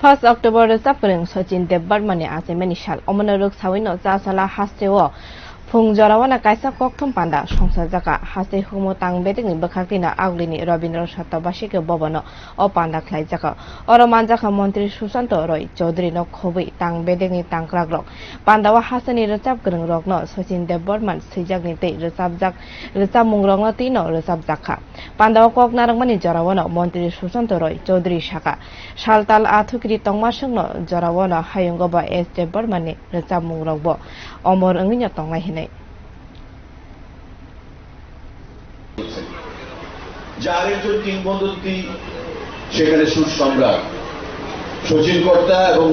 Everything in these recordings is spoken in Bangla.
1 October Sapring Sochin Debarmani Asemani Shal Omanaruk Sawino Zasala Hasteo Phung Jorawana Kaisa Koktum Panda Songsa Jaka Haste Humo Tang Beding Bakakina Aglini Rabindra Shatabashike Bobono O Panda Klai Jaka Oroman Jaka Montri Susanto Roy Chaudhry no Khobi Tang Beding Tang Kraglok Pandawa Hasani Recap Grung Rogno Sochin Debarman Sijagni Te Recap Jak Recap Mungrong Tino Recap Jaka Pandawa Kok Narangmani Jorawana Montri Susanto Roy Chaudhry Shaka Shaltal Athukri Tongmasungno Jorawana Hayungoba S Debarmani Recap Mungrogbo Omor Anginya Tongai Hine যার একজন কিংবদন্তি সেখানে সুর সম্রাট শচীন কর্তা এবং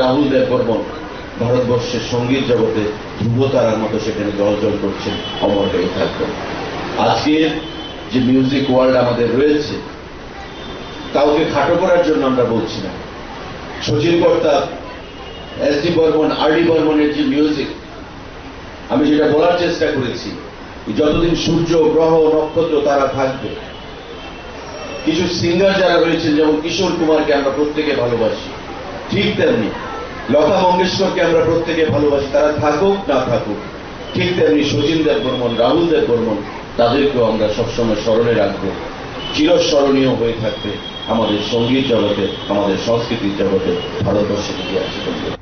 রাহুল দেববর্মন ভারতবর্ষের সঙ্গীত জগতে ধ্রুবতারার মতো সেখানে জলজল করছেন অমর হয়ে থাকবেন। আজকের যে মিউজিক ওয়ার্ল্ড আমাদের রয়েছে কাউকে খাটো করার জন্য আমরা বলছি না। শচীন কর্তা এস ডি বর্মন আর ডি বর্মনের যে মিউজিক আমি যেটা বলার চেষ্টা করেছি যতদিন সূর্য গ্রহ নক্ষত্র তারা থাকবে কিছু সিঙ্গার যারা রয়েছেন যেমন কিশোর কুমারকে আমরা প্রত্যেকে ভালোবাসি ঠিক তেমনি লতা মঙ্গেশকরকে আমরা প্রত্যেকে ভালোবাসি তারা থাকুক না থাকুক ঠিক তেমনি শচীন দেববর্মন রাহুল দেববর্মন তাদেরকেও আমরা সবসময় স্মরণে রাখবো চিরস্মরণীয় হয়ে থাকবে আমাদের সঙ্গীত জগতে আমাদের সংস্কৃতির জগতে ভারতবর্ষের ইতিহাসে।